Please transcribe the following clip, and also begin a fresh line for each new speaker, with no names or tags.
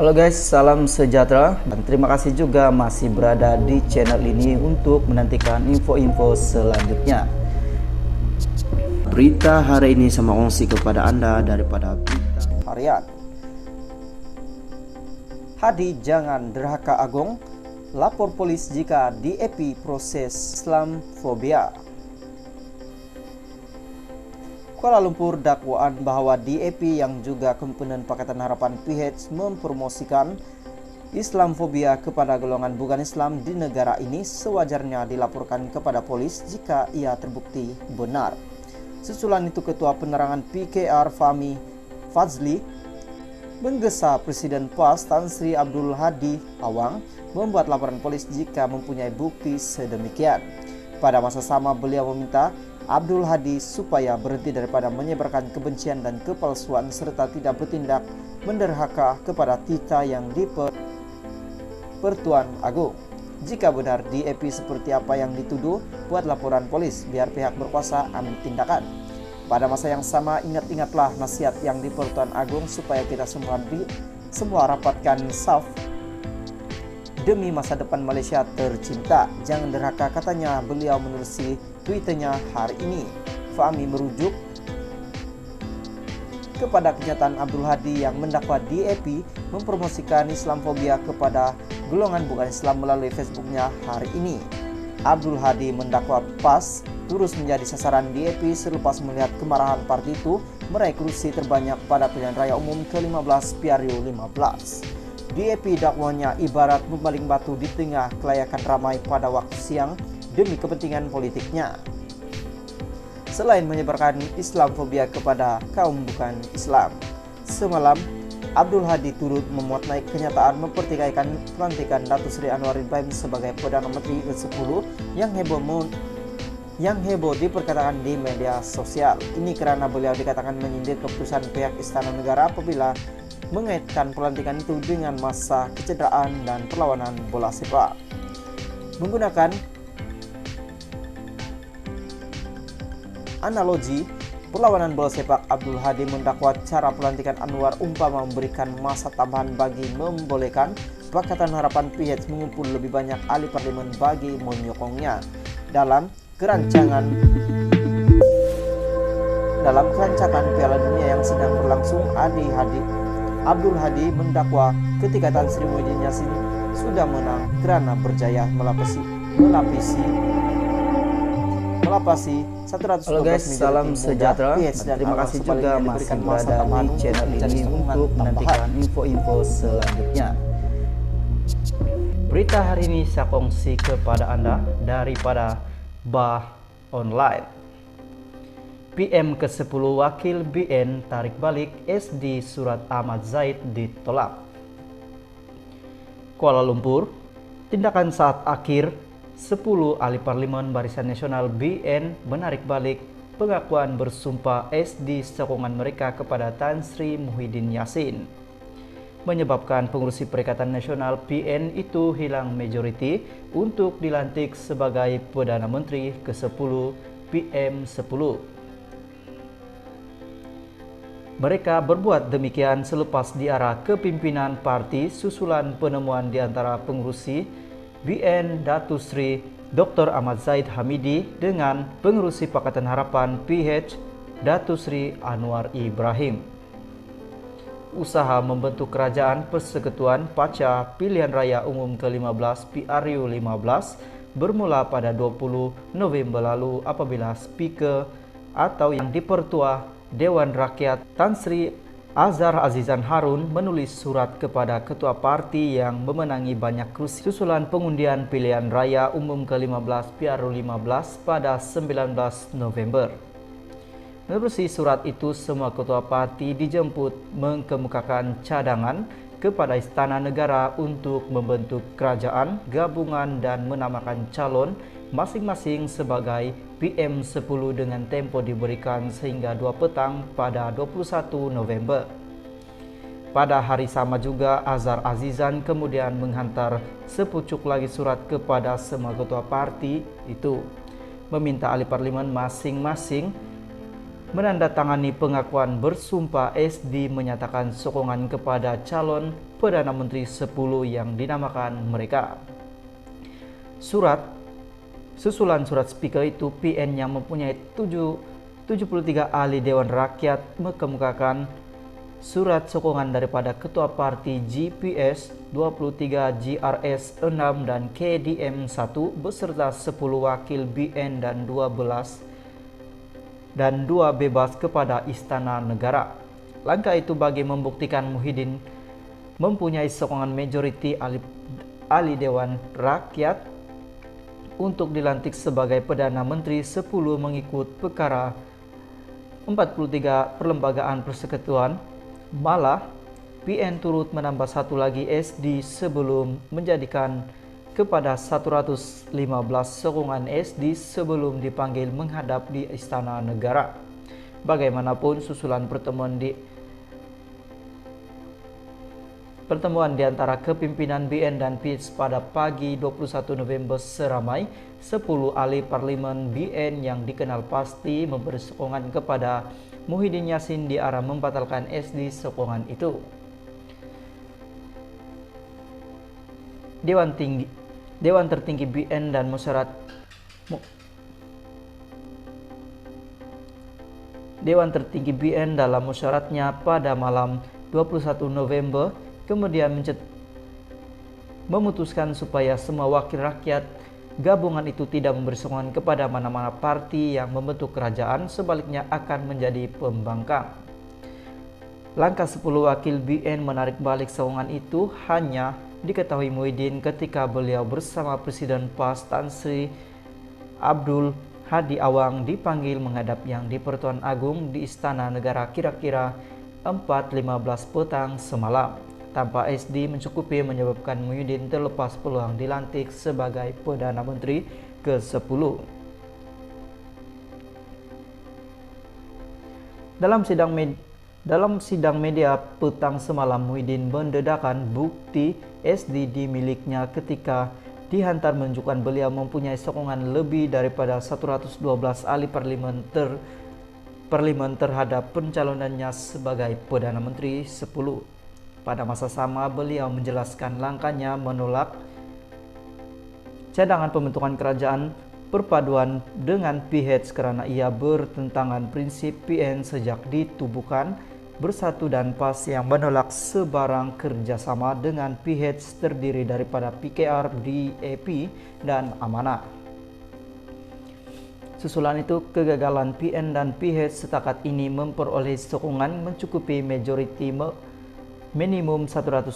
Halo guys, salam sejahtera dan terima kasih juga masih berada di channel ini untuk menantikan info-info selanjutnya.
Berita hari ini sama kongsi kepada Anda daripada berita
harian. Hadi jangan derhaka Agung, lapor polis jika DAP proses Islamfobia. Kuala Lumpur dakwaan bahwa DAP yang juga komponen Pakatan Harapan PH mempromosikan Islamfobia kepada golongan bukan Islam di negara ini sewajarnya dilaporkan kepada polis jika ia terbukti benar. Susulan itu Ketua Penerangan PKR Fahmi Fadzli menggesa Presiden PAS Tan Sri Abdul Hadi Awang membuat laporan polis jika mempunyai bukti sedemikian. Pada masa sama beliau meminta Abdul Hadi supaya berhenti daripada menyebarkan kebencian dan kepalsuan serta tidak bertindak menderhaka kepada tita yang di Pertuan Agung. Jika benar DAP seperti apa yang dituduh, buat laporan polis biar pihak berkuasa ambil tindakan. Pada masa yang sama ingat-ingatlah nasihat yang di Pertuan Agung supaya kita semua rapatkan saf demi masa depan Malaysia tercinta. Jangan derhaka, katanya beliau menerusi tweetnya hari ini. Fahmi merujuk kepada kenyataan Abdul Hadi yang mendakwa DAP mempromosikan Islamfobia kepada golongan bukan Islam melalui Facebooknya hari ini. Abdul Hadi mendakwa PAS terus menjadi sasaran DAP selepas melihat kemarahan parti itu meraih kursi terbanyak pada pilihan raya umum ke-15 Piario 15. DAP dakwanya ibarat membaling batu di tengah kelayakan ramai pada waktu siang demi kepentingan politiknya. Selain menyebarkan Islamfobia kepada kaum bukan Islam, semalam Abdul Hadi turut memuat naik kenyataan mempertikaikan pelantikan Datuk Seri Anwar Ibrahim sebagai Perdana Menteri ke-10 yang heboh diperkatakan di media sosial. Ini karena beliau dikatakan menyindir keputusan pihak Istana Negara apabila mengaitkan pelantikan itu dengan masa kecederaan dan perlawanan bola sepak. Menggunakan analogi perlawanan bola sepak, Abdul Hadi mendakwa cara pelantikan Anwar umpama memberikan masa tambahan bagi membolehkan Pakatan Harapan PH mengumpul lebih banyak ahli parlemen bagi menyokongnya dalam kerancangan Piala Dunia yang sedang berlangsung. Abdul Hadi mendakwa ketika Tan Sri Muhyiddin Yassin sudah menang kerana berjaya melapasi 112 Halo guys, salam sejahtera dan terima kasih juga masih berada di channel ini untuk menantikan info-info selanjutnya. Berita hari ini saya kongsi kepada Anda daripada Bah Online. PM ke-10 Wakil BN tarik balik SD Surat Ahmad Zaid ditolak. Kuala Lumpur, tindakan saat akhir 10 ahli parlimen Barisan Nasional BN menarik balik pengakuan bersumpah SD sokongan mereka kepada Tan Sri Muhyiddin Yassin, menyebabkan pengurusi Perikatan Nasional PN itu hilang majoriti untuk dilantik sebagai Perdana Menteri ke-10 PM10. Mereka berbuat demikian selepas diarah kepimpinan parti susulan penemuan di antara pengurusi BN Datuk Sri Dr. Ahmad Zaid Hamidi dengan pengurusi Pakatan Harapan PH Datuk Sri Anwar Ibrahim. Usaha membentuk kerajaan persekutuan pasca pilihan raya umum ke-15 Piario 15 bermula pada 20 November lalu apabila Speaker atau yang dipertua Dewan Rakyat Tan Sri Azhar Azizan Harun menulis surat kepada ketua parti yang memenangi banyak kursi susulan pengundian pilihan raya umum ke-15 Piario 15 pada 19 November. Menerusi surat itu, semua ketua parti dijemput mengemukakan cadangan kepada Istana Negara untuk membentuk kerajaan gabungan dan menamakan calon masing-masing sebagai PM10 dengan tempo diberikan sehingga 2 petang pada 21 November. Pada hari sama juga, Azhar Azizan kemudian menghantar sepucuk lagi surat kepada semua ketua parti itu, meminta ahli parlimen masing-masing menandatangani pengakuan bersumpah. SD menyatakan sokongan kepada calon Perdana Menteri 10 yang dinamakan mereka. Susulan surat speaker itu, PN yang mempunyai 73 ahli Dewan Rakyat mengemukakan surat sokongan daripada Ketua Parti GPS 23, GRS 6 dan KDM 1 beserta 10 wakil BN dan 2 bebas kepada Istana Negara. Langkah itu bagi membuktikan Muhyiddin mempunyai sokongan majoriti ahli Dewan Rakyat untuk dilantik sebagai Perdana Menteri 10 mengikut perkara 43 Perlembagaan Persekutuan. Malah, PN turut menambah satu lagi SD sebelum menjadikan kepada 115 sokongan SD sebelum dipanggil menghadap di Istana Negara. Bagaimanapun, susulan pertemuan di antara kepimpinan BN dan PIS pada pagi 21 November seramai 10 ahli parlimen BN yang dikenal pasti memberi sokongan kepada Muhyiddin Yassin di arah membatalkan SD sokongan itu. Dewan Tertinggi BN dan Dewan Tertinggi BN dalam musyaratnya pada malam 21 November kemudian memutuskan supaya semua wakil rakyat gabungan itu tidak memberi sokongan kepada mana-mana parti yang membentuk kerajaan, sebaliknya akan menjadi pembangkang. Langkah 10 wakil BN menarik balik sokongan itu hanya diketahui Muhyiddin ketika beliau bersama Presiden PAS Tan Sri Abdul Hadi Awang dipanggil menghadap Yang di-Pertuan Agung di Istana Negara kira-kira 4.15 petang semalam. Tanpa SD mencukupi menyebabkan Muhyiddin terlepas peluang dilantik sebagai Perdana Menteri ke-10. Dalam sidang media petang semalam, Muhyiddin mendedahkan bukti SD di miliknya ketika dihantar menunjukkan beliau mempunyai sokongan lebih daripada 112 ahli parlimen terhadap pencalonannya sebagai Perdana Menteri 10. Pada masa sama, beliau menjelaskan langkahnya menolak cadangan pembentukan kerajaan perpaduan dengan PH karena ia bertentangan prinsip PN sejak ditubuhkan Bersatu dan PAS yang menolak sebarang kerjasama dengan PH terdiri daripada PKR, DAP, dan Amanah. Susulan itu, kegagalan PN dan PH setakat ini memperoleh sokongan mencukupi majoriti minimum 120